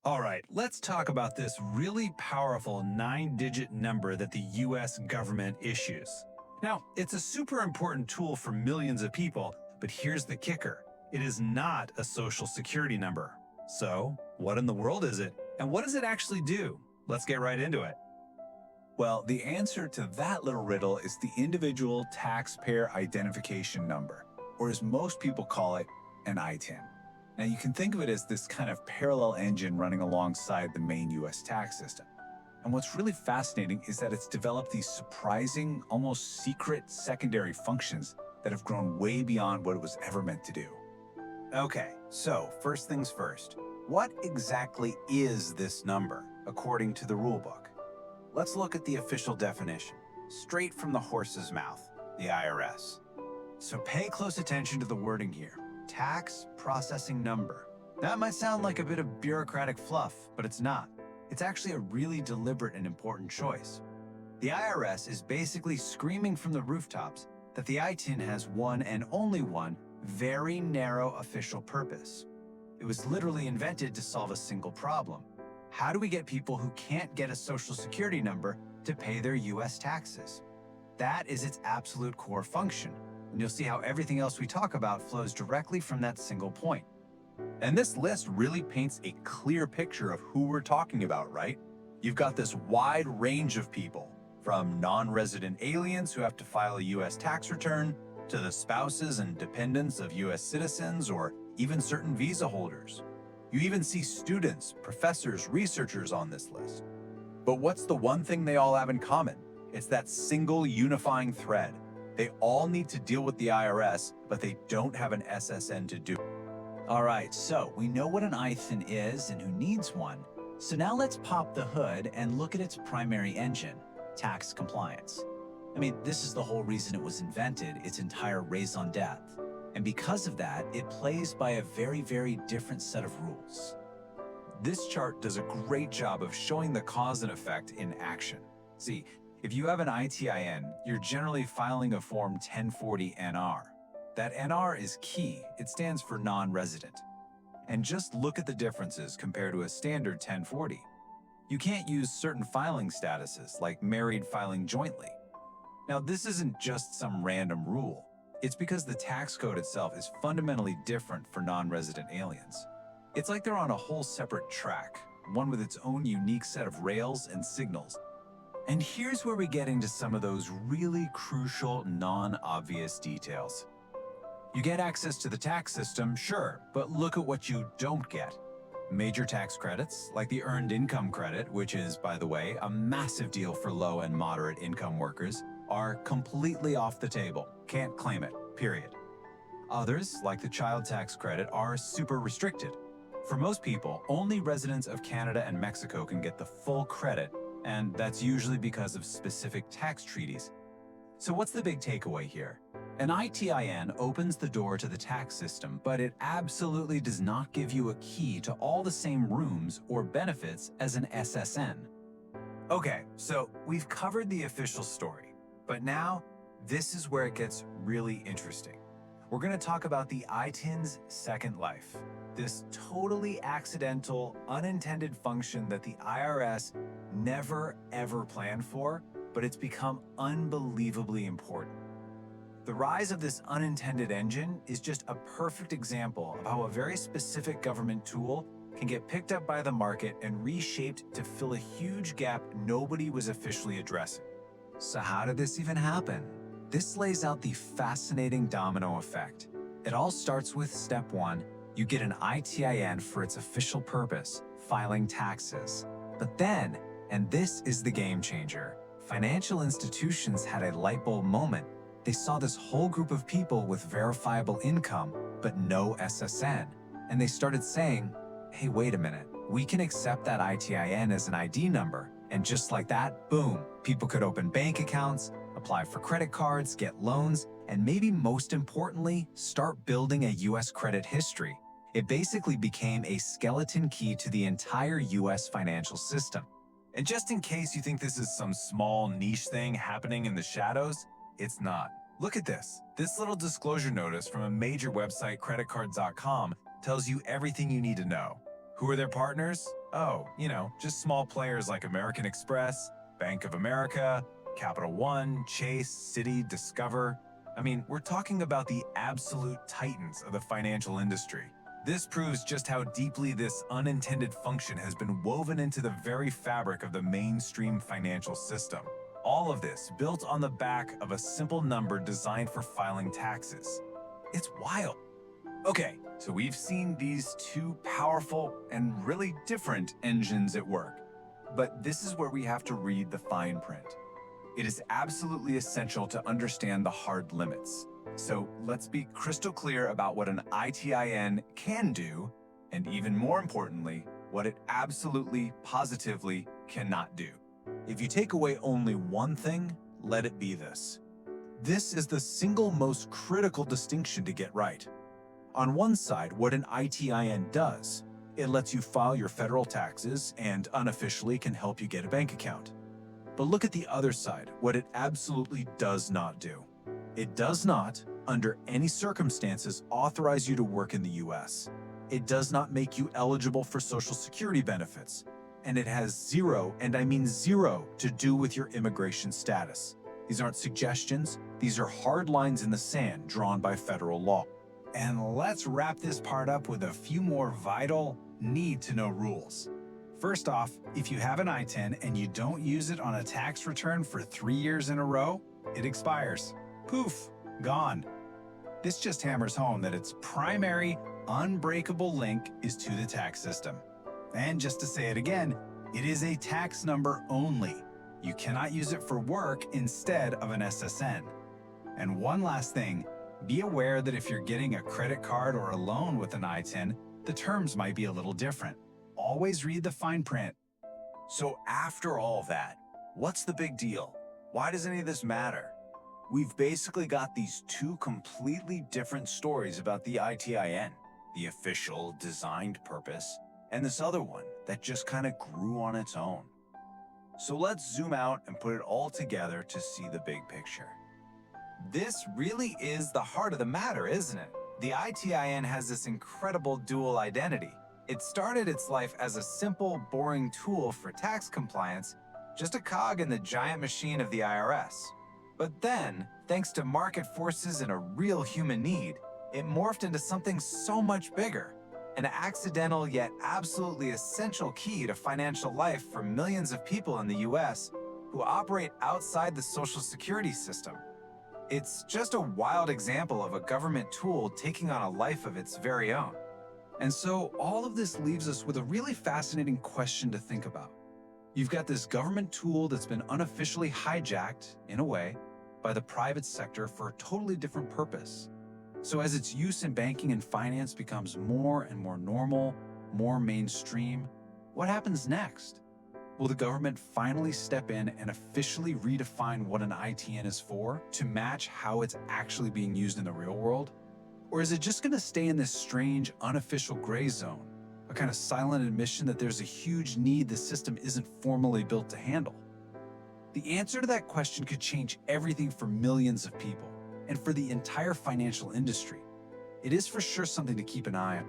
All right, let's talk about this really powerful 9-digit number that the US government issues. Now, it's a super important tool for millions of people, but here's the kicker. It is not a social security number. So, what in the world is it? And what does it actually do? Let's get right into it. Well, the answer to that little riddle is the individual taxpayer identification number, or as most people call it, an ITIN. Now, you can think of it as this kind of parallel engine running alongside the main US tax system. And what's really fascinating is that it's developed these surprising, almost secret secondary functions that have grown way beyond what it was ever meant to do. Okay, so first things first. What exactly is this number, according to the rulebook? Let's look at the official definition, straight from the horse's mouth, the IRS. So pay close attention to the wording here. Tax processing number. That might sound like a bit of bureaucratic fluff, but it's not. It's actually a really deliberate and important choice. The IRS is basically screaming from the rooftops that the ITIN has one and only one very narrow official purpose. It was literally invented to solve a single problem. How do we get people who can't get a social security number to pay their US taxes? That is its absolute core function. And you'll see how everything else we talk about flows directly from that single point. And this list really paints a clear picture of who we're talking about, right? You've got this wide range of people, from non-resident aliens who have to file a US tax return, to the spouses and dependents of US citizens, or even certain visa holders. You even see students, professors, researchers on this list. But what's the one thing they all have in common? It's that single unifying thread. They all need to deal with the IRS, but they don't have an SSN to do it. All right, so we know what an ITIN is and who needs one. So now let's pop the hood and look at its primary engine, tax compliance. I mean, this is the whole reason it was invented, its entire raison d'etre. And because of that, it plays by a very, very different set of rules. This chart does a great job of showing the cause and effect in action. See, if you have an ITIN, you're generally filing a Form 1040 NR. That NR is key. It stands for non-resident. And just look at the differences compared to a standard 1040. You can't use certain filing statuses, like married filing jointly. Now, this isn't just some random rule. It's because the tax code itself is fundamentally different for non-resident aliens. It's like they're on a whole separate track, one with its own unique set of rails and signals. And here's where we get into some of those really crucial, non-obvious details. You get access to the tax system, sure, but look at what you don't get. Major tax credits, like the Earned Income Credit, which is, by the way, a massive deal for low and moderate income workers, are completely off the table. Can't claim it, period. Others, like the Child Tax Credit, are super restricted. For most people, only residents of Canada and Mexico can get the full credit, and that's usually because of specific tax treaties. So what's the big takeaway here? An ITIN opens the door to the tax system, but it absolutely does not give you a key to all the same rooms or benefits as an SSN. Okay, so we've covered the official story, but now this is where it gets really interesting. We're going to talk about the ITIN's second life, this totally accidental, unintended function that the IRS never ever planned for, but it's become unbelievably important. The rise of this unintended engine is just a perfect example of how a very specific government tool can get picked up by the market and reshaped to fill a huge gap nobody was officially addressing. So how did this even happen? This lays out the fascinating domino effect. It all starts with step one. You get an ITIN for its official purpose, filing taxes. But then, and this is the game changer, financial institutions had a light bulb moment. They saw this whole group of people with verifiable income, but no SSN. And they started saying, hey, wait a minute, we can accept that ITIN as an ID number. And just like that, boom, people could open bank accounts, apply for credit cards, get loans, and maybe most importantly, start building a US credit history. It basically became a skeleton key to the entire US financial system. And just in case you think this is some small niche thing happening in the shadows, it's not. Look at this. This little disclosure notice from a major website, creditcards.com, tells you everything you need to know. Who are their partners? Oh, just small players like American Express, Bank of America, Capital One, Chase, Citi, Discover. I mean, we're talking about the absolute titans of the financial industry. This proves just how deeply this unintended function has been woven into the very fabric of the mainstream financial system. All of this built on the back of a simple number designed for filing taxes. It's wild. Okay, so we've seen these two powerful and really different engines at work. But this is where we have to read the fine print. It is absolutely essential to understand the hard limits. So let's be crystal clear about what an ITIN can do, and even more importantly, what it absolutely, positively cannot do. If you take away only one thing, let it be this. This is the single most critical distinction to get right. On one side, what an ITIN does, it lets you file your federal taxes and unofficially can help you get a bank account. But look at the other side, what it absolutely does not do. It does not, under any circumstances, authorize you to work in the US. It does not make you eligible for Social Security benefits. And it has zero, and I mean zero, to do with your immigration status. These aren't suggestions, these are hard lines in the sand drawn by federal law. And let's wrap this part up with a few more vital, need-to-know rules. First off, if you have an ITIN and you don't use it on a tax return for 3 years in a row, it expires. Poof, gone. This just hammers home that its primary, unbreakable link is to the tax system. And just to say it again, it is a tax number only. You cannot use it for work instead of an SSN. And one last thing, be aware that if you're getting a credit card or a loan with an ITIN, the terms might be a little different. Always read the fine print. So after all that, what's the big deal? Why does any of this matter? We've basically got these two completely different stories about the ITIN, the official designed purpose, and this other one that just kind of grew on its own. So let's zoom out and put it all together to see the big picture. This really is the heart of the matter, isn't it? The ITIN has this incredible dual identity. It started its life as a simple, boring tool for tax compliance, just a cog in the giant machine of the IRS. But then, thanks to market forces and a real human need, it morphed into something so much bigger, an accidental yet absolutely essential key to financial life for millions of people in the US who operate outside the Social Security system. It's just a wild example of a government tool taking on a life of its very own. And so all of this leaves us with a really fascinating question to think about. You've got this government tool that's been unofficially hijacked, in a way, by the private sector for a totally different purpose. So as its use in banking and finance becomes more and more normal, more mainstream, what happens next? Will the government finally step in and officially redefine what an ITIN is for to match how it's actually being used in the real world? Or is it just going to stay in this strange, unofficial gray zone, a kind of silent admission that there's a huge need the system isn't formally built to handle? The answer to that question could change everything for millions of people and for the entire financial industry. It is for sure something to keep an eye on.